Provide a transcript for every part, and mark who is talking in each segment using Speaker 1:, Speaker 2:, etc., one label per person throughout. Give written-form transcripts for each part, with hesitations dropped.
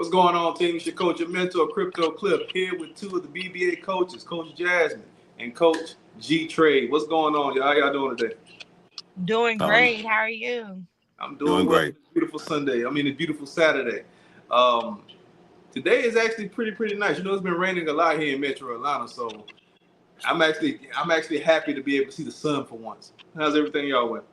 Speaker 1: What's going on, team? It's your coach and mentor, CryptoCliff, here with two of the BBA coaches, Coach Jasmine and Coach G Trade. What's going on, y'all? How y'all doing today?
Speaker 2: Doing great. How are you?
Speaker 1: I'm doing well. Great. Beautiful Sunday. I mean, a beautiful Saturday. Today is actually pretty nice. You know, it's been raining a lot here in Metro Atlanta, so I'm actually happy to be able to see the sun for once. How's everything y'all went?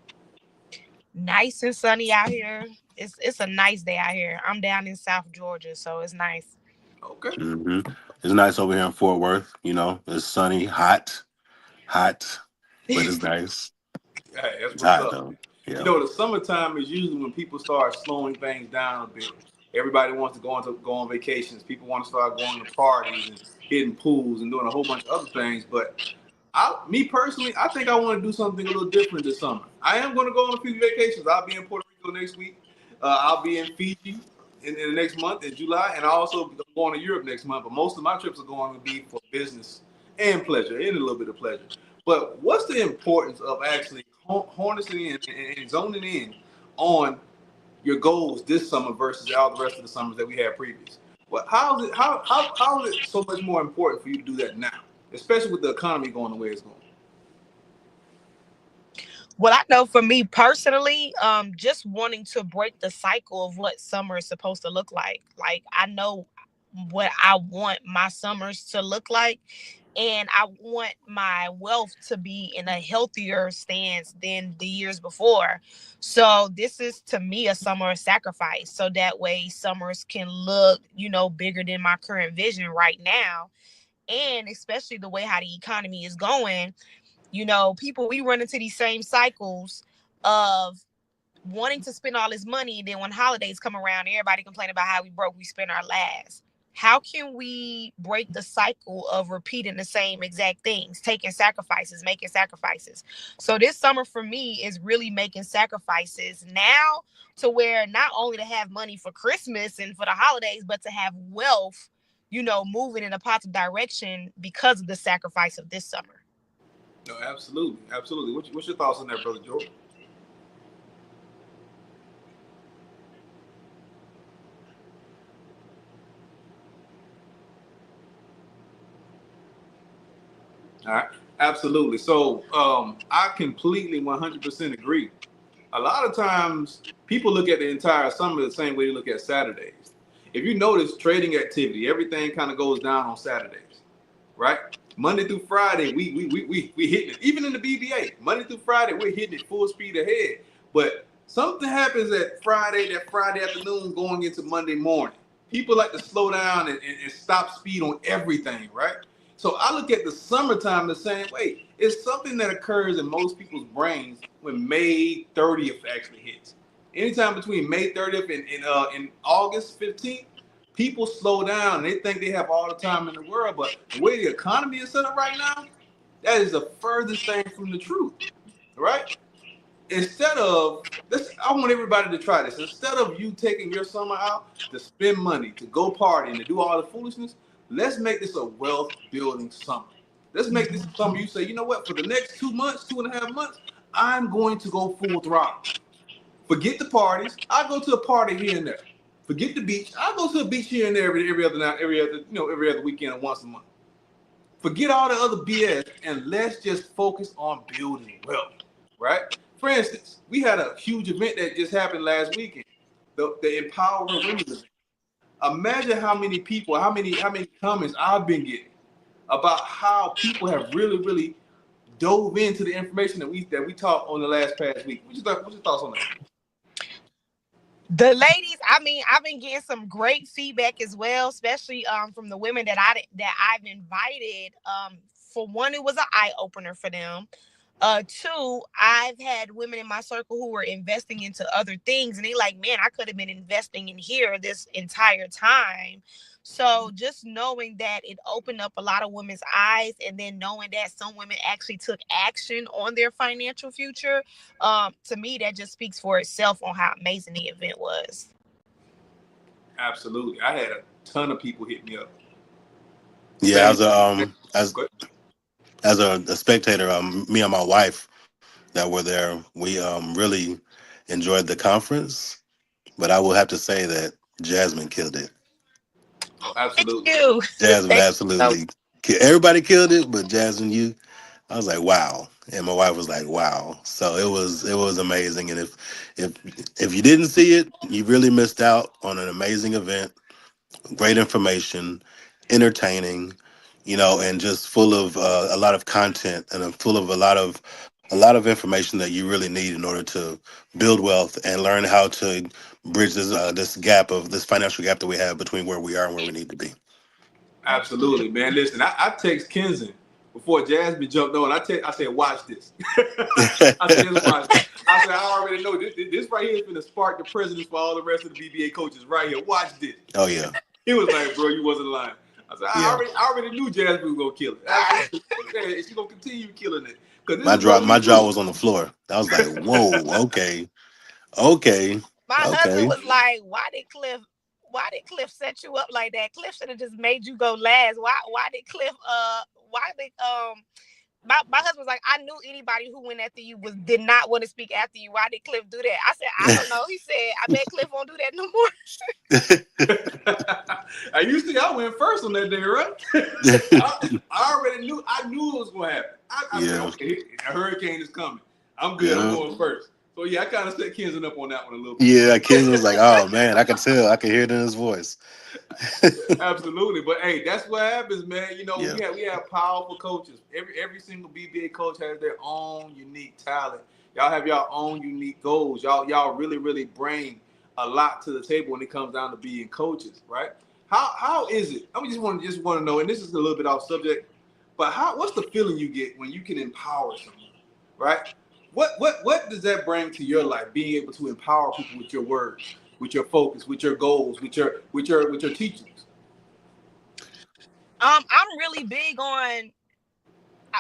Speaker 2: Nice and sunny out here. It's a nice day out here. I'm down in South Georgia, so it's nice.
Speaker 1: Okay.
Speaker 3: Mm-hmm. It's nice over here in Fort Worth. You know, it's sunny, hot, but it's nice.
Speaker 1: Hey, that's what's
Speaker 3: hot
Speaker 1: up.
Speaker 3: Though. Yeah.
Speaker 1: You know, the summertime is usually when people start slowing things down a bit. Everybody wants to go on vacations. People want to start going to parties and hitting pools and doing a whole bunch of other things. But me personally, I think I want to do something a little different this summer. I am going to go on a few vacations. I'll be in Puerto Rico next week. I'll be in Fiji in the next month in July, and I also going to Europe next month. But most of my trips are going to be for business and pleasure, and a little bit of pleasure. But what's the importance of actually harnessing in and zoning in on your goals this summer versus all the rest of the summers that we had previous? Well, how is it so much more important for you to do that now, especially with the economy going the way it's going?
Speaker 2: Well, I know for me personally, just wanting to break the cycle of what summer is supposed to look like. Like, I know what I want my summers to look like, and I want my wealth to be in a healthier stance than the years before. So this is, to me, a summer sacrifice. So that way summers can look, bigger than my current vision right now. And especially the way how the economy is going, people, we run into these same cycles of wanting to spend all this money. And then when holidays come around, everybody complain about how we broke, we spend our last. How can we break the cycle of repeating the same exact things, making sacrifices? So this summer for me is really making sacrifices now, to where not only to have money for Christmas and for the holidays, but to have wealth, moving in a positive direction because of the sacrifice of this summer.
Speaker 1: No, absolutely. What's your thoughts on that, Brother Joe? All right, absolutely. So I completely 100% agree. A lot of times people look at the entire summer the same way they look at Saturdays. If you notice trading activity, everything kind of goes down on Saturdays, right? Monday through Friday, we hitting it. Even in the BBA, Monday through Friday, we're hitting it full speed ahead. But something happens that Friday afternoon going into Monday morning. People like to slow down and stop speed on everything, right? So I look at the summertime the same way. It's something that occurs in most people's brains when May 30th actually hits. Anytime between May 30th and August 15th, people slow down and they think they have all the time in the world. But the way the economy is set up right now, that is the furthest thing from the truth, right? I want everybody to try this. Instead of you taking your summer out to spend money, to go party, and to do all the foolishness, let's make this a wealth building summer. Let's make this a summer you say, you know what, for the next 2 months, 2.5 months, I'm going to go full throttle. Forget the parties. I'll go to a party here and there. Forget the beach. I'll go to a beach here and there every other night, every other weekend and once a month. Forget all the other BS and let's just focus on building wealth, right? For instance, we had a huge event that just happened last weekend, the Empowering Women event. Imagine how many people, how many comments I've been getting about how people have really dove into the information that we taught on the past week. What's your thoughts on that?
Speaker 2: The ladies, I've been getting some great feedback as well, especially from the women that I've invited. For one, it was an eye opener for them. Two, I've had women in my circle who were investing into other things, and they like, man, I could have been investing in here this entire time. So just knowing that it opened up a lot of women's eyes, and then knowing that some women actually took action on their financial future, to me, that just speaks for itself on how amazing the event was.
Speaker 1: Absolutely. I had a ton of people hit me up.
Speaker 3: Yeah, as a spectator, me and my wife that were there, we really enjoyed the conference. But I will have to say that Jasmine killed it.
Speaker 1: Oh,
Speaker 2: Thank
Speaker 1: absolutely.
Speaker 2: you.
Speaker 3: Jasmine
Speaker 2: Thank you so
Speaker 3: absolutely. Everybody killed it, but Jasmine, you, I was like, wow, and my wife was like, wow. So it was amazing. And if if you didn't see it, you really missed out on an amazing event. Great information, entertaining, and just full of a lot of content and full of a lot of information that you really need in order to build wealth and learn how to bridge this financial gap that we have between where we are and where we need to be.
Speaker 1: Absolutely, man. Listen, I text Kenzie before Jasmine jumped on. I said, watch this. I said, just watch this. I said, I already know this right here is going to spark the presidents for all the rest of the BBA coaches right here. Watch this.
Speaker 3: Oh yeah,
Speaker 1: He was like, bro, you wasn't lying. I said,
Speaker 3: yeah.
Speaker 1: I already knew Jasmine was gonna kill it. Absolutely. Yeah, she's gonna continue killing it. Cause this
Speaker 3: My
Speaker 1: is what we
Speaker 3: jaw
Speaker 1: do.
Speaker 3: was on the floor. I was like, whoa, okay, okay,
Speaker 2: my husband
Speaker 3: okay.
Speaker 2: was like, why did Cliff set you up like that? Cliff should have just made you go last. Why did Cliff why did my husband was like, I knew anybody who went after you did not want to speak after you. Why did Cliff do that? I said, I don't know. He said, I bet Cliff won't do that no more.
Speaker 1: I went first on that day, right? I already knew. I knew it was gonna happen. I said,
Speaker 3: Yeah,
Speaker 1: okay, a hurricane is coming. I'm good. I'm
Speaker 3: yeah,
Speaker 1: going first. So yeah, I kind of set Kenzie up on that one a little bit.
Speaker 3: yeah. Kenzie was like, oh man, I could tell, I could hear it in his voice.
Speaker 1: Absolutely, but hey, that's what happens, man.
Speaker 3: Yeah,
Speaker 1: We have powerful coaches. Every single BBA coach has their own unique talent. Y'all have your own unique goals. Y'all really bring a lot to the table when it comes down to being coaches, right? How is it? I just want to know, and this is a little bit off subject, but what's the feeling you get when you can empower someone, right? What does that bring to your life? Being able to empower people with your words, with your focus, with your goals, with your teachings.
Speaker 2: I'm really big on.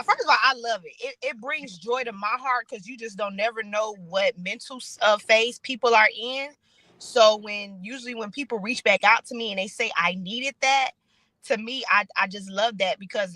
Speaker 2: First of all, I love it. It brings joy to my heart because you just don't never know what mental phase people are in. So usually when people reach back out to me and they say I needed that, to me, I just love that because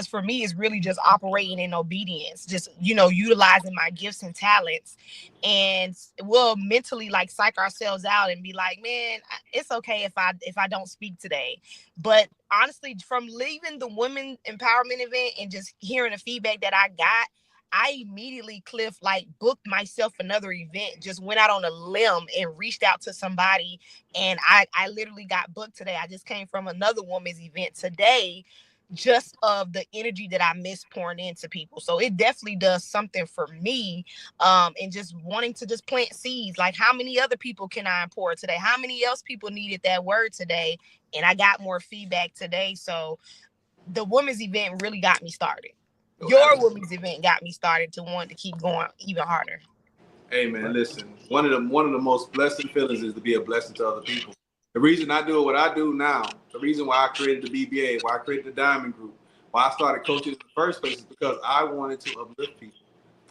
Speaker 2: for me it's really just operating in obedience, just utilizing my gifts and talents, and we'll mentally like psych ourselves out and be like, man, it's okay if I don't speak today. But honestly, from leaving the women empowerment event and just hearing the feedback that I got, I immediately, Cliff, like booked myself another event, just went out on a limb and reached out to somebody. And I literally got booked today. I just came from another women's event today, just of the energy that I miss pouring into people. So it definitely does something for me. And just wanting to just plant seeds. Like, how many other people can I pour today? How many else people needed that word today? And I got more feedback today. So the women's event really got me started.
Speaker 1: Oh,
Speaker 2: Your
Speaker 1: absolutely.
Speaker 2: women's event got me started to want to keep going even harder.
Speaker 1: Hey man,
Speaker 3: right,
Speaker 1: listen. One of the most blessing feelings is to be a blessing to other people. The reason I do what I do now, the reason why I created the BBA, why I created the Diamond Group, why I started coaching in the first place is because I wanted to uplift people.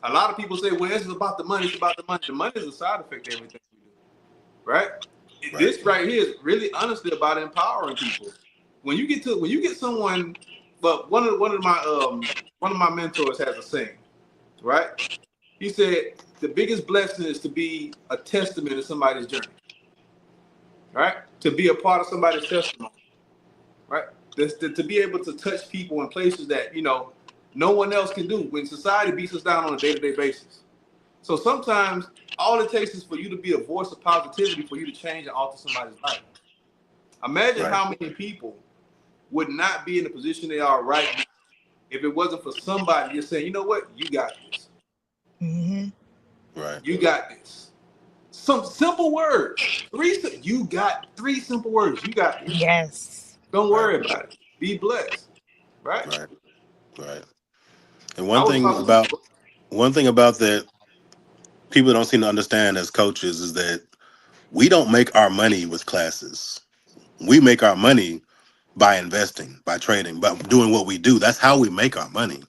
Speaker 1: A lot of people say, "Well, this is about the money. It's about the money." The money is a side effect of everything we do, right?
Speaker 3: right,
Speaker 1: This right here is really honestly about empowering people. When you get someone, but one of my mentors has a saying, right? He said the biggest blessing is to be a testament to somebody's journey, right? To be a part of somebody's testimony, right? To be able to touch people in places that no one else can do when society beats us down on a day-to-day basis. So sometimes all it takes is for you to be a voice of positivity for you to change and alter somebody's life. Imagine
Speaker 3: right,
Speaker 1: how many people would not be in the position they are right now if it wasn't for somebody just saying, you know what, you got this.
Speaker 2: Mm-hmm.
Speaker 3: right,
Speaker 1: You got this. Some simple words. You got three simple words. You got this.
Speaker 2: Yes.
Speaker 1: Don't
Speaker 3: right,
Speaker 1: worry about it. Be blessed. Right?
Speaker 3: right, right. And
Speaker 1: I was talking to
Speaker 3: one thing about that people don't seem to understand as coaches is that we don't make our money with classes. We make our money by investing, by trading, by doing what we do. That's how we make our money.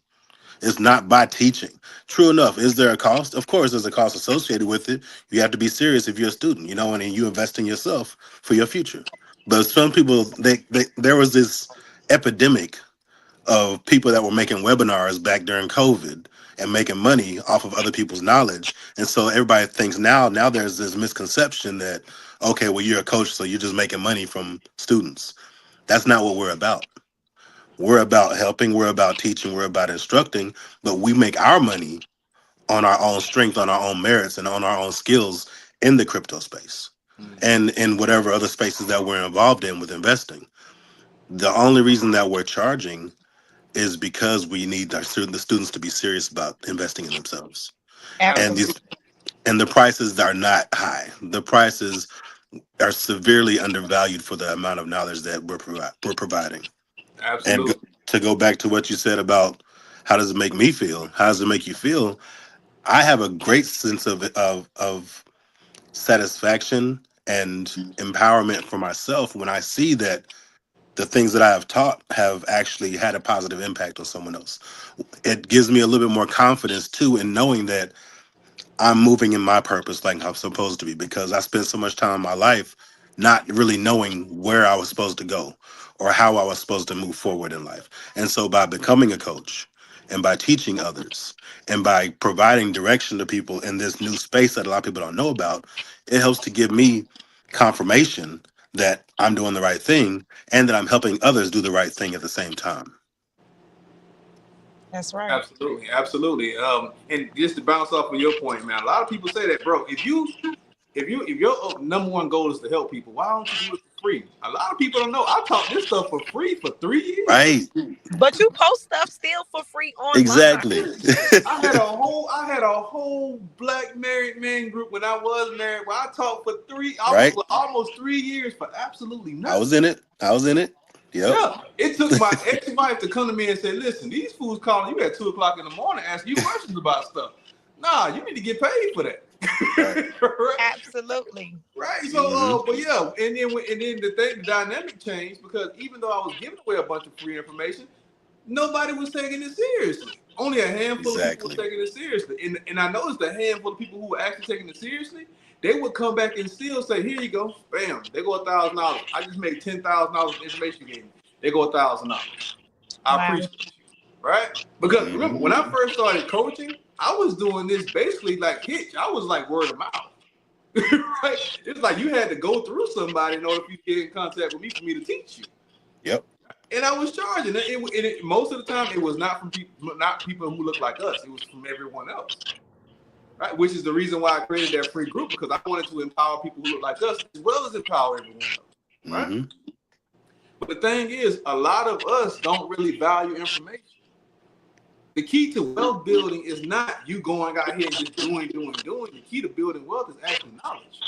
Speaker 3: It's not by teaching. True enough, is there a cost? Of course, there's a cost associated with it. You have to be serious if you're a student, and you invest in yourself for your future. But some people, there was this epidemic of people that were making webinars back during COVID and making money off of other people's knowledge. And so everybody thinks now there's this misconception that, okay, well, you're a coach, so you're just making money from students. That's not what we're about. We're about helping, we're about teaching, we're about instructing, but we make our money on our own strength, on our own merits, and on our own skills in the crypto space and in whatever other spaces that we're involved in with investing. The only reason that we're charging is because we need the students to be serious about investing in themselves. And
Speaker 2: Absolutely.
Speaker 3: these and the prices are not high. The prices are severely undervalued for the amount of knowledge that we're providing. And
Speaker 1: Absolutely.
Speaker 3: to go back to what you said about how does it make me feel? How does it make you feel? I have a great sense of satisfaction and empowerment for myself when I see that the things that I have taught have actually had a positive impact on someone else. It gives me a little bit more confidence too in knowing that I'm moving in my purpose like I'm supposed to be, because I spent so much time in my life not really knowing where I was supposed to go or how I was supposed to move forward in life. And so by becoming a coach and by teaching others and by providing direction to people in this new space that a lot of people don't know about, it helps to give me confirmation that I'm doing the right thing and that I'm helping others do the right thing at the same time.
Speaker 2: That's right.
Speaker 1: Absolutely, absolutely. And just to bounce off of your point, man, a lot of people say that, bro. If your number one goal is to help people, why don't you do it for free? A lot of people don't know. I taught this stuff for free for 3 years.
Speaker 3: Right?
Speaker 2: But you post stuff still for free online.
Speaker 3: Exactly.
Speaker 1: I had a whole black married man group when I was married where I taught for
Speaker 3: Right?
Speaker 1: almost 3 years for absolutely
Speaker 3: I
Speaker 1: nothing.
Speaker 3: was in it. I was in it. Yep.
Speaker 1: Yeah, it took my ex-wife to come to me and say, "Listen, these fools calling you at 2 o'clock in the morning asking you questions about stuff. Nah, you need to get paid for that." Right?
Speaker 2: Absolutely.
Speaker 1: Right. So,
Speaker 3: Mhm.
Speaker 1: but yeah, and then the dynamic changed because even though I was giving away a bunch of free information, nobody was taking it seriously. Only a handful of people were
Speaker 3: Exactly.
Speaker 1: taking it seriously. And I noticed a handful of people who were actually taking it seriously, they would come back and still say, "Here you go, bam, they go $1,000. I just made $10,000 of information you gave me. They go $1,000. I
Speaker 2: Wow.
Speaker 1: appreciate you." Right? Because remember,
Speaker 3: Mhm.
Speaker 1: when I first started coaching, I was doing this basically like Hitch. I was like word of mouth. Right? It's like you had to go through somebody in order for you to get in contact with me for me to teach you.
Speaker 3: Yep.
Speaker 1: And I was charging. Most of the time, it was not people who look like us. It was from everyone else, right? Which is the reason why I created that free group, because I wanted to empower people who look like us as well as empower everyone else, right?
Speaker 3: Mhm.
Speaker 1: But the thing is, a lot of us don't really value information. The key to wealth building is not you going out here and just doing. The key to building wealth is actually knowledge,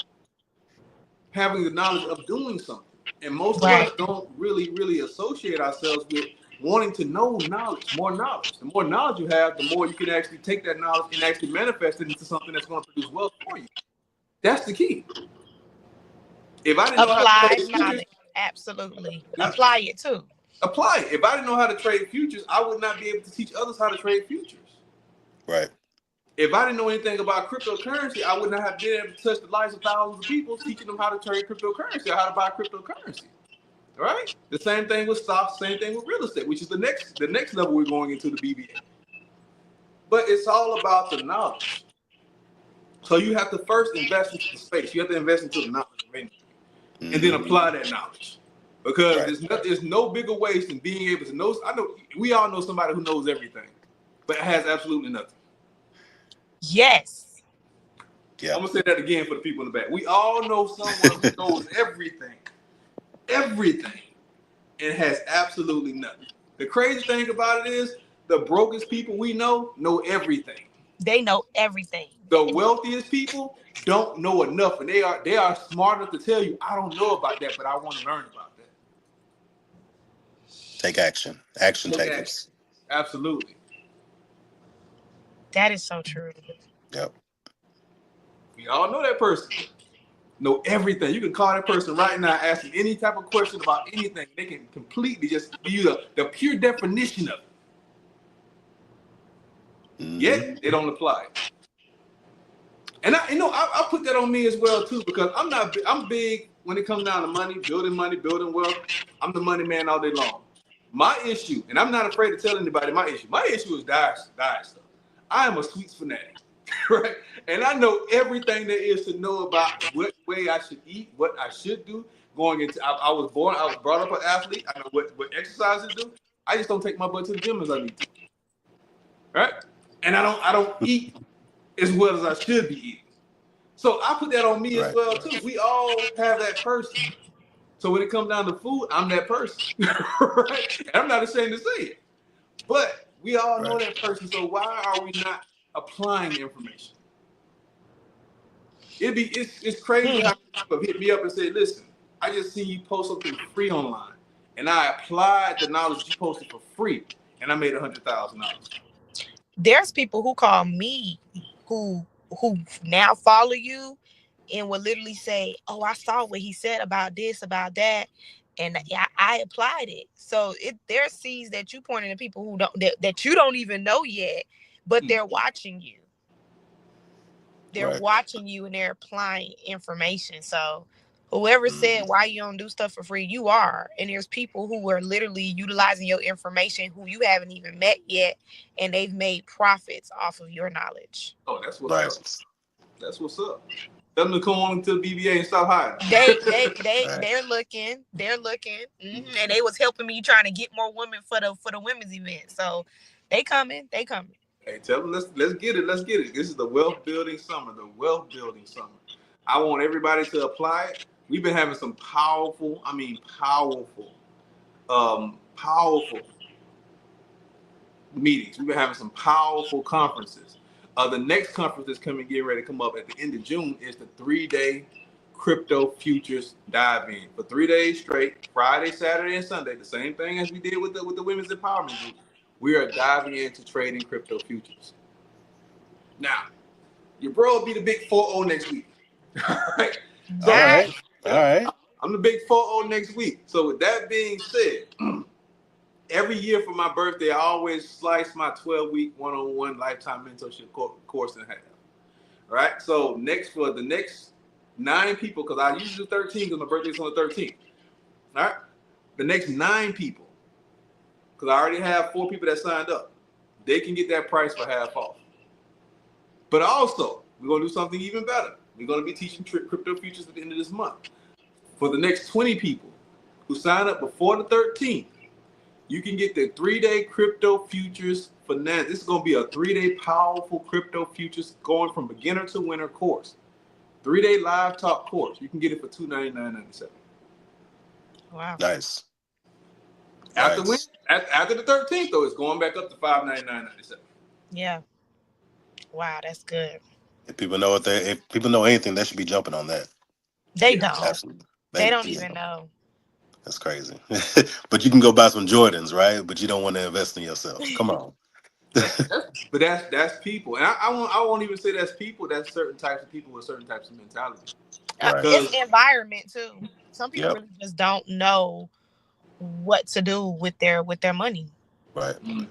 Speaker 1: having the knowledge of doing something. And most of
Speaker 2: Right.
Speaker 1: us don't really associate ourselves with wanting to know knowledge, more knowledge. The more knowledge you have, the more you can actually take that knowledge and actually manifest it into something that's going to produce wealth for you. That's the key. If I didn't know how to
Speaker 2: Applied
Speaker 1: trade futures,
Speaker 2: knowledge. Absolutely.
Speaker 1: I
Speaker 2: Apply it too.
Speaker 1: apply it. If I didn't know how to trade futures, I would not be able to teach others how to trade futures.
Speaker 3: Right.
Speaker 1: If I didn't know anything about cryptocurrency, I would not have been able to touch the lives of thousands of people teaching them how to trade cryptocurrency or how to buy cryptocurrency. Right? The same thing with stocks, same thing with real estate, which is the next level we're going into, the BBA. But it's all about the knowledge. So you have to first invest into the space. You have to invest into the knowledge, right? And then
Speaker 3: Mhm.
Speaker 1: apply that knowledge. Because
Speaker 3: Right.
Speaker 1: there's no bigger waste than being able to know. I know we all know somebody who knows everything, but has absolutely nothing.
Speaker 2: Yes.
Speaker 1: I'm
Speaker 3: Yep.
Speaker 1: gonna say that again for the people in the back. We all know someone who knows everything, and has absolutely nothing. The crazy thing about it is the brokest people we know everything.
Speaker 2: They know everything.
Speaker 1: The wealthiest people don't know enough, and they are smart enough to tell you, "I don't know about that, but I want to learn about that."
Speaker 3: Take action. Action
Speaker 1: Take action.
Speaker 3: takers.
Speaker 1: Absolutely.
Speaker 2: That is so true.
Speaker 3: Yep.
Speaker 1: We all know that person. Know everything. You can call that person right now, ask them any type of question about anything. They can completely just give you the pure definition of it.
Speaker 3: Mhm.
Speaker 1: Yet they don't apply it. And I put that on me as well too, because I'm big when it comes down to money, building wealth. I'm the money man all day long. My issue, and I'm not afraid to tell anybody my issue. My issue is diet stuff. I am a sweets fanatic, right? And I know everything there is to know about what way I should eat, what I should do, going into. I was brought up an athlete. I know what exercises do. I just don't take my butt to the gym as I need to. Right? And I don't eat as well as I should be eating. So I put that on me as well too. We all have that person. So when it comes down to food, I'm that person. Right? And I'm not ashamed to say it. But we all know that person. So why are we not applying information? It's crazy how people hit me up and say, listen, I just seen you post something free online, and I applied the knowledge you posted for free, and I made $100,000.
Speaker 2: There's people who call me who now follow you and will literally say, oh, I saw what he said about this, about that, and I applied it. So there's seeds that you pointing to people who don't that you don't even know yet, but they're watching you. They're watching you and they're applying information. So whoever said why you don't do stuff for free, you are. And there's people who are literally utilizing your information who you haven't even met yet, and they've made profits off of your knowledge.
Speaker 1: Oh, that's what's up. That's what's up. Tell them to come on to the BBA and stop hiding.
Speaker 2: They're looking. Mm-hmm. And they was helping me trying to get more women for the women's event. So they coming.
Speaker 1: Hey, tell them let's get it. Let's get it. This is the wealth building summer. I want everybody to apply it. We've been having some powerful meetings. We've been having some powerful conferences. The next conference that's getting ready to come up at the end of June is the 3-day crypto futures dive-in for 3 days straight, Friday, Saturday, and Sunday. The same thing as we did with the women's empowerment group. We are diving into trading crypto futures. Now, your bro will be the big 4-0 next week. All right. All right. I'm the big 4-0 next week. So with that being said, every year for my birthday, I always slice my 12-week one-on-one lifetime mentorship course in half. All right. So for the next 9 people, because I usually do 13 because my birthday's on the 13th. All right. The next 9 people, because I already have 4 people that signed up, they can get that price for half off. But also, we're going to do something even better. We're going to be teaching crypto futures at the end of this month. For the next 20 people who sign up before the 13th, you can get the 3-day crypto futures finance. This is going to be a 3-day powerful crypto futures going from beginner to winner course. 3-day live talk course. You can get it for $299.97.
Speaker 2: Wow.
Speaker 3: Nice.
Speaker 1: After the 13th, though, it's going back up to $599.97.
Speaker 2: Yeah. Wow, that's good.
Speaker 3: If people know anything, they should be jumping on that.
Speaker 2: They don't.
Speaker 3: Absolutely.
Speaker 2: They don't even know.
Speaker 3: That's crazy. But you can go buy some Jordans, right? But you don't want to invest in yourself. Come on.
Speaker 1: But that's people. And I won't even say that's people. That's certain types of people with certain types of mentality.
Speaker 2: It's environment too. Some people really just don't know what to do with their money.
Speaker 3: Right.
Speaker 1: Mm-hmm.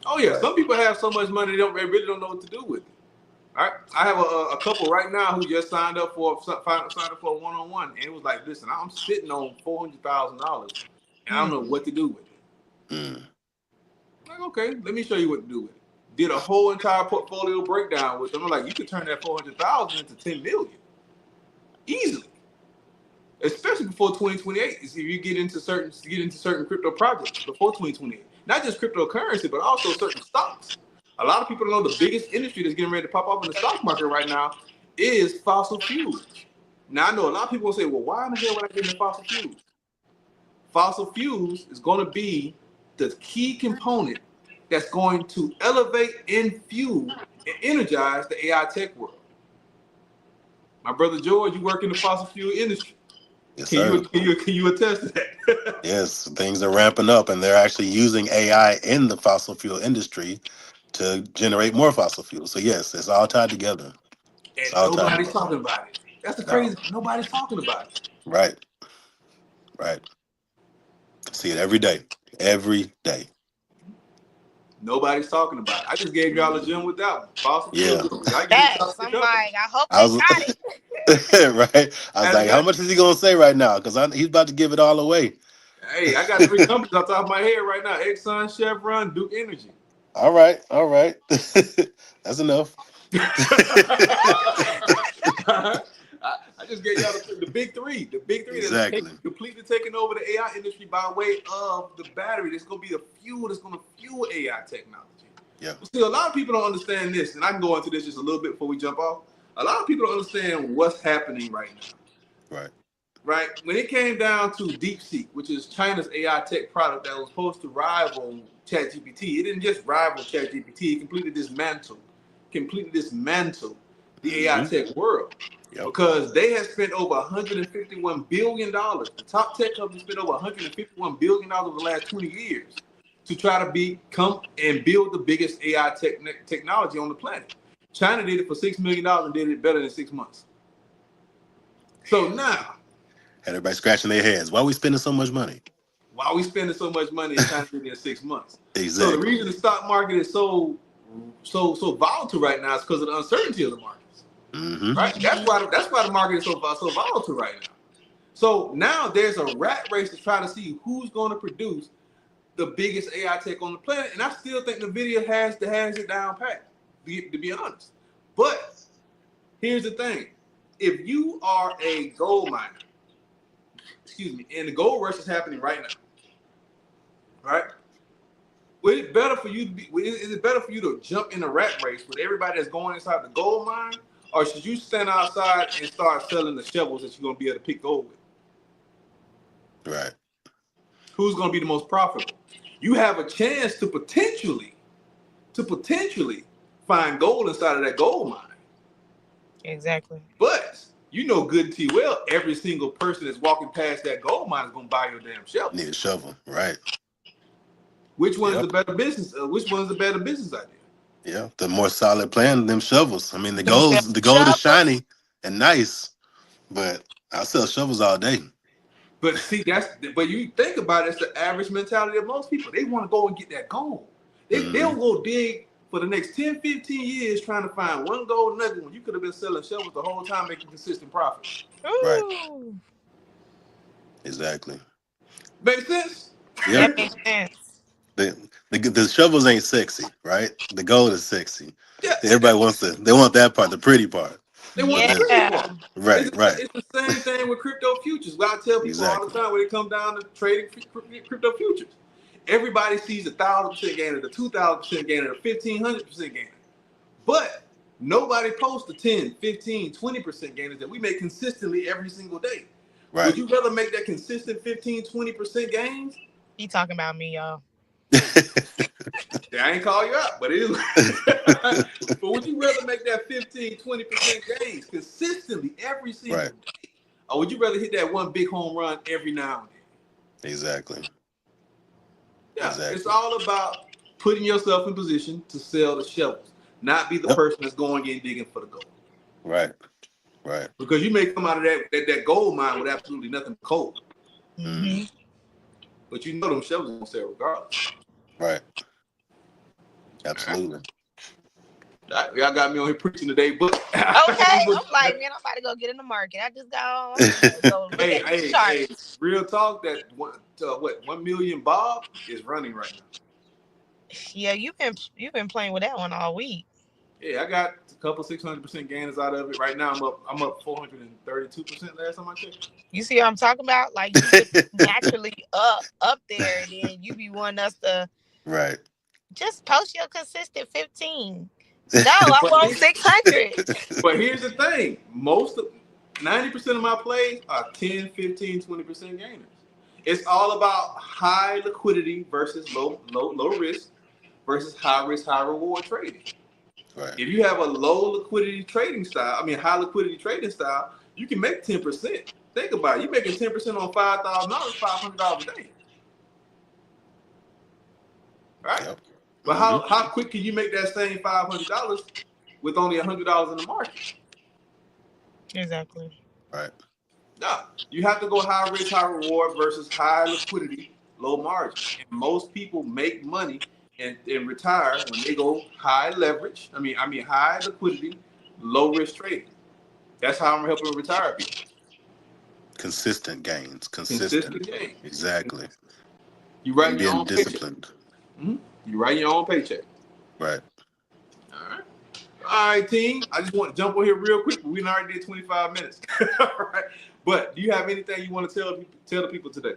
Speaker 1: Oh yeah, some people have so much money they really don't know what to do with it. All right, I have a couple right now who just signed up for a one-on-one, and it was like, listen, I'm sitting on $400,000, and I don't know what to do with it. Like, okay, let me show you what to do with it. Did a whole entire portfolio breakdown with them. I'm like, you could turn that $400,000 into $10 million easily, especially before 2028. If you get into certain crypto projects before 2028, not just cryptocurrency, but also certain stocks. A lot of people don't know the biggest industry that's getting ready to pop up in the stock market right now is fossil fuels. Now, I know a lot of people will say, well, why in the hell would I get into fossil fuels? Fossil fuels is going to be the key component that's going to elevate and fuel and energize the AI tech world. My brother George, you work in the fossil fuel industry.
Speaker 3: Yes,
Speaker 1: sir. Can you attest to that?
Speaker 3: Yes, things are ramping up, and they're actually using AI in the fossil fuel industry to generate more fossil fuels. So yes, it's all tied together.
Speaker 1: And nobody's talking about it. That's the crazy. Nobody's talking about it.
Speaker 3: Right. See it every day. Every day.
Speaker 1: Nobody's talking about it. I just gave y'all a gym with that one. Fossil fuels.
Speaker 2: I'm like, I hope they got it.
Speaker 3: Right. I was like, how much is he gonna say right now? Because he's about to give it all away.
Speaker 1: Hey, I got 3 companies on top of my head right now: Exxon, Chevron, Duke Energy.
Speaker 3: All right. That's enough.
Speaker 1: I just gave y'all the big three. The big three that
Speaker 3: Exactly.
Speaker 1: are completely taking over the AI industry by way of the battery. That's going to be the fuel that's going to fuel AI technology.
Speaker 3: Yeah.
Speaker 1: See, a lot of people don't understand this, and I can go into this just a little bit before we jump off. A lot of people don't understand what's happening right now.
Speaker 3: Right.
Speaker 1: Right? When it came down to DeepSeek, which is China's AI tech product that was supposed to rival ChatGPT, it didn't just rival ChatGPT, it completely dismantled the AI tech world.
Speaker 3: Yep.
Speaker 1: Because they had spent over $151 billion. The top tech companies spent over $151 billion over the last 20 years to try to become and build the biggest AI technology on the planet. China did it for $6 million and did it better than 6 months. So now,
Speaker 3: had everybody scratching their heads. Why are we spending so much money?
Speaker 1: Why are we spending so much money in China did it in 6 months?
Speaker 3: Exactly.
Speaker 1: So the reason the stock market is so volatile right now is because of the uncertainty of the markets. Right? That's why the market is so volatile right now. So now there's a rat race to try to see who's going to produce the biggest AI tech on the planet, and I still think NVIDIA has it down pat, to be honest. But here's the thing: if you are a gold miner, and the gold rush is happening right now, right? Is it better for you to jump in a rat race with everybody that's going inside the gold mine, or should you stand outside and start selling the shovels that you're going to be able to pick gold with?
Speaker 3: Right.
Speaker 1: Who's going to be the most profitable? You have a chance to potentially find gold inside of that gold mine.
Speaker 2: Exactly.
Speaker 1: But you know good and too well, every single person that's walking past that gold mine is going to buy your damn shovel.
Speaker 3: Need a shovel, right?
Speaker 1: Which one is the better business? Which one is the better business idea?
Speaker 3: Yeah, the more solid plan, them shovels. I mean, the gold is shiny and nice, but I'll sell shovels all day.
Speaker 1: But see, but you think about it, it's the average mentality of most people. They want to go and get that gold. They'll go dig for the next 10, 15 years trying to find one gold nugget when you could have been selling shovels the whole time making consistent profit.
Speaker 3: Right. Exactly.
Speaker 1: Make sense?
Speaker 3: Yeah.
Speaker 2: That makes sense.
Speaker 3: The shovels ain't sexy, right? The gold is sexy.
Speaker 1: Yeah.
Speaker 3: Everybody they want that part, the pretty part.
Speaker 1: They want the pretty part.
Speaker 3: Right.
Speaker 1: It's the same thing with crypto futures. What I tell people all the time when it comes down to trading crypto futures. Everybody sees 1,000% gainer, the 2,000% gainer, the 1,500% gainer. But nobody posts the 10, 15, 20% gainers that we make consistently every single day. Right. Would you rather make that consistent 15, 20% gains?
Speaker 2: He talking about me, y'all.
Speaker 1: Yeah, I ain't call you out, but it is. But would you rather make that 15, 20% gains consistently every single day? Or would you rather hit that one big home run every now and then?
Speaker 3: Exactly.
Speaker 1: Yeah, it's all about putting yourself in position to sell the shovels, not be the person that's going in digging for the gold.
Speaker 3: Right. Right.
Speaker 1: Because you may come out of that gold mine with absolutely nothing but coal.
Speaker 2: Mm-hmm.
Speaker 1: But you know them shovels won't sell regardless.
Speaker 3: Right. Absolutely.
Speaker 1: Right. Y'all got me on here preaching today, but
Speaker 2: okay. I'm like, man, I'm about to go get in the market. I just got on.
Speaker 1: Hey, real talk. That 1 million Bob is running right now.
Speaker 2: Yeah, you've been playing with that one all week.
Speaker 1: Yeah, I got a couple 600% gainers out of it. Right now, I'm up 432% last time I checked.
Speaker 2: You see what I'm talking about? Like, you just naturally up there, and then you be wanting us to just post your consistent 15. No, I want 600.
Speaker 1: But here's the thing: 90% of my plays are 10, 15, 20% gainers. It's all about high liquidity versus low risk versus high risk, high reward trading. Right. If you have a low liquidity trading style, high liquidity trading style, you can make 10%. Think about it. You're making 10% on $5,000, $500 a day. Right? Yep. But how quick can you make that same $500 with only $100 in the market?
Speaker 2: Exactly.
Speaker 3: Right.
Speaker 1: No, you have to go high risk, high reward versus high liquidity, low margin. And most people make money and retire when they go high leverage. High liquidity, low risk trading. That's how I'm helping retire people.
Speaker 3: Consistent gains. Consistent gains. Exactly.
Speaker 1: You write your own
Speaker 3: disciplined.
Speaker 1: Paycheck. Mm-hmm. You write your own paycheck.
Speaker 3: Right.
Speaker 1: All right. All right, team. I just want to jump on here real quick, but we already did 25 minutes. All right. But do you have anything you want to tell the people today?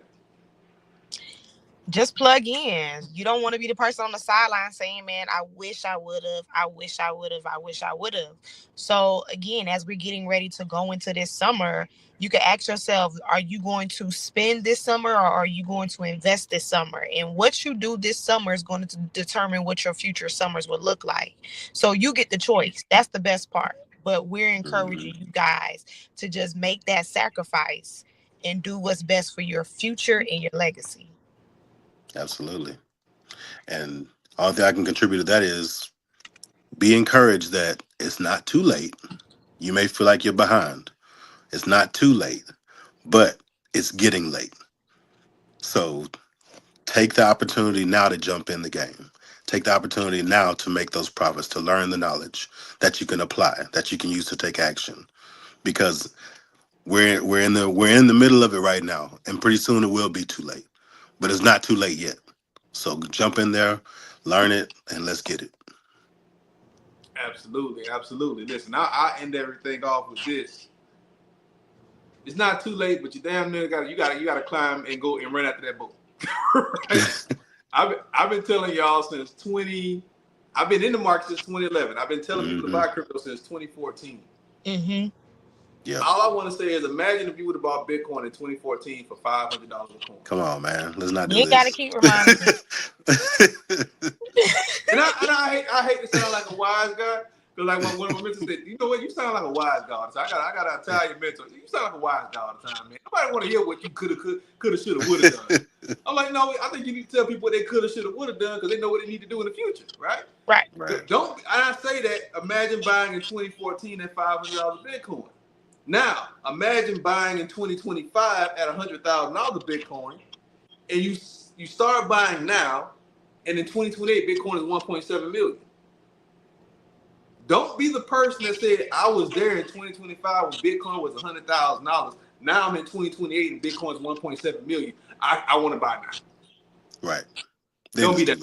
Speaker 2: Just plug in. You don't want to be the person on the sideline saying, man, I wish I would have, I wish I would have, I wish I would have. So again, as we're getting ready to go into this summer, you can ask yourself, are you going to spend this summer or are you going to invest this summer? And what you do this summer is going to determine what your future summers will look like. So you get the choice. That's the best part. But we're encouraging you guys to just make that sacrifice and do what's best for your future and your legacy.
Speaker 3: Absolutely. And all thing I can contribute to that is be encouraged that it's not too late. You may feel like you're behind. It's not too late, but it's getting late. So take the opportunity now to jump in the game. Take the opportunity now to make those profits, to learn the knowledge that you can apply, that you can use to take action. Because we're in the middle of it right now, and pretty soon it will be too late. But it's not too late yet. So jump in there, learn it, and let's get it.
Speaker 1: Absolutely, absolutely. Listen, I end everything off with this. It's not too late, but you damn near gotta climb and go and run after that boat. Right? I've been telling y'all since I've been in the market since 2011. I've been telling people to buy crypto since 2014.
Speaker 2: Mm-hmm.
Speaker 3: Yeah.
Speaker 1: All I want to say is, imagine if you would have bought Bitcoin in 2014 for $500 a coin.
Speaker 3: Come on, man. Let's not do
Speaker 2: You
Speaker 3: this.
Speaker 2: gotta keep reminding me.
Speaker 1: And I hate to sound like a wise guy, because like one of my mentors said, you know what, you sound like a wise guy. So I got an Italian mentor. You sound like a wise guy all the time, man. Nobody want to hear what you coulda, shoulda, woulda done. I'm like, no, I think you need to tell people what they coulda, shoulda, woulda done, because they know what they need to do in the future, right?
Speaker 2: Right.
Speaker 1: Don't I say that? Imagine buying in 2014 at $500 Bitcoin. Now, imagine buying in 2025 at $100,000 Bitcoin, and you start buying now, and in 2028 Bitcoin is 1.7 million. Don't be the person that said, I was there in 2025 when Bitcoin was $100,000. Now I'm in 2028 and Bitcoin is 1.7 million. I want to buy now.
Speaker 3: Right.
Speaker 1: Don't be that.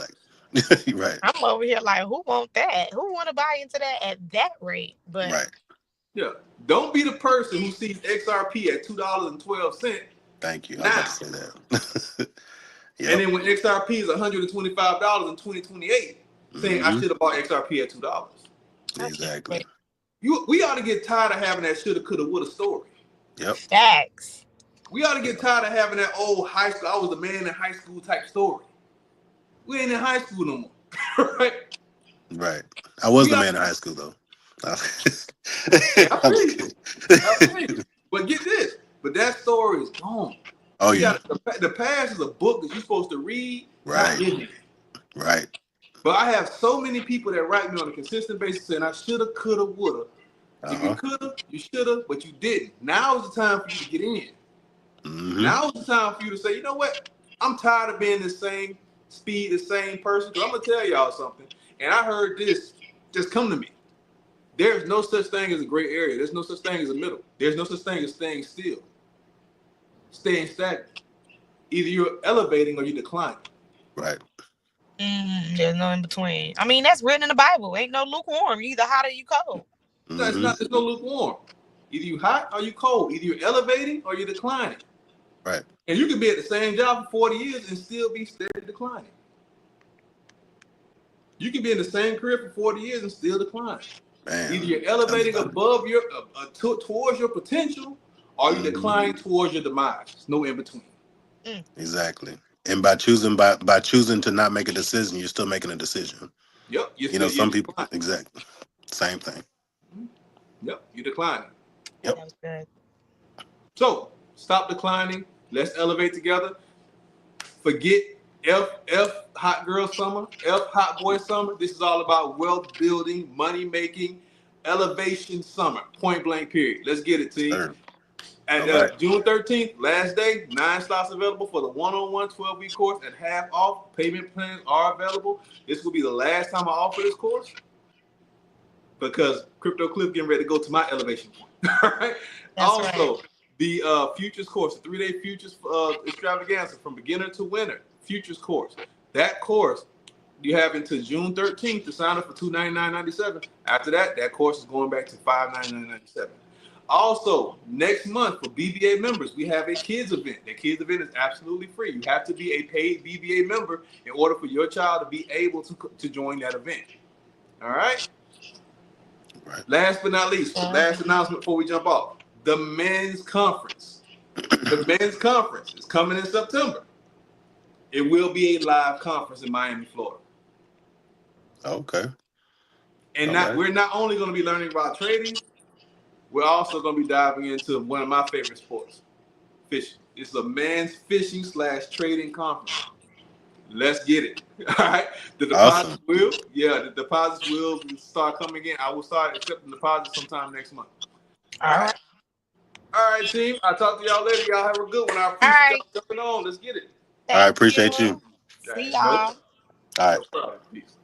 Speaker 3: Right.
Speaker 2: I'm over here like, who want that? Who want to buy into that at that rate? But
Speaker 3: right.
Speaker 1: Yeah. Don't be the person who sees XRP at $2.12.
Speaker 3: Thank you.
Speaker 1: Now.
Speaker 3: I was about to say that.
Speaker 1: Yep. And then when XRP is $125 in 2028, saying I should have bought XRP at $2.
Speaker 3: Exactly.
Speaker 1: We ought to get tired of having that shoulda, coulda, woulda story.
Speaker 3: Yep.
Speaker 2: Facts.
Speaker 1: We ought to get tired of having that old high school, I was the man in high school type story. We ain't in high school no more. Right?
Speaker 3: Right. I was the man in high school though.
Speaker 1: I feel you. But get this. But that story is gone.
Speaker 3: Oh yeah.
Speaker 1: The past is a book that you're supposed to read.
Speaker 3: Right. Right.
Speaker 1: But I have so many people that write me on a consistent basis saying I shoulda, coulda, woulda. If you coulda, you shoulda, but you didn't. Now is the time for you to get in. Now is the time for you to say, you know what? I'm tired of being the same speed, the same person. Because I'm gonna tell y'all something. And I heard this just come to me. There's no such thing as a gray area. There's no such thing as a middle. There's no such thing as staying still. Staying stagnant. Either you're elevating or you're declining.
Speaker 3: Right.
Speaker 2: There's no in between. I mean, that's written in the Bible. Ain't no lukewarm. You either hot or you cold.
Speaker 1: There's no lukewarm. Either you hot or you cold. Either you're elevating or you're declining.
Speaker 3: Right.
Speaker 1: And you can be at the same job for 40 years and still be steady declining. You can be in the same career for 40 years and still decline. Man, either you're elevating above your towards your potential, or you decline towards your demise. There's no in between.
Speaker 3: Exactly. And by choosing to not make a decision, you're still making a decision.
Speaker 1: Yep.
Speaker 3: Some people exactly same thing.
Speaker 1: Yep. You're declining.
Speaker 3: Yep.
Speaker 2: That was good.
Speaker 1: So stop declining. Let's elevate together. Forget F hot girl summer, F hot boy summer. This is all about wealth building, money making, elevation summer. Point blank period. Let's get it, team.
Speaker 3: Sure.
Speaker 1: At June 13th, last day, 9 slots available for the one-on-one 12-week course at half off. Payment plans are available. This will be the last time I offer this course because CryptoCliff getting ready to go to my elevation point. All right. Also, the futures course, the 3-day futures extravaganza from beginner to winner. Futures course. That course You have until June 13th to sign up for $299.97. After that, that course is going back to $599.97. Also, next month for BBA members, we have a kids event. The kids event is absolutely free. You have to be a paid BBA member in order for your child to be able to join that event. All right?
Speaker 3: Right.
Speaker 1: Last but not least, last announcement before we jump off. The men's conference. The men's conference is coming in September. It will be a live conference in Miami, Florida.
Speaker 3: Okay.
Speaker 1: And
Speaker 3: All right.
Speaker 1: we're not only going to be learning about trading, we're also going to be diving into one of my favorite sports, fishing. It's a men's fishing / trading conference. Let's get it. All right. The deposits
Speaker 3: Awesome.
Speaker 1: the deposits will start coming in. I will start accepting deposits sometime next month.
Speaker 2: All right.
Speaker 1: All right, team. I'll talk to y'all later. Y'all have a good one. I
Speaker 2: All
Speaker 1: appreciate
Speaker 2: right.
Speaker 1: y'all jumping on. Let's get it.
Speaker 3: I
Speaker 2: Thank
Speaker 3: appreciate
Speaker 2: you.
Speaker 3: you.
Speaker 2: See
Speaker 1: No,
Speaker 2: y'all.
Speaker 3: All right.
Speaker 1: no problem. Peace.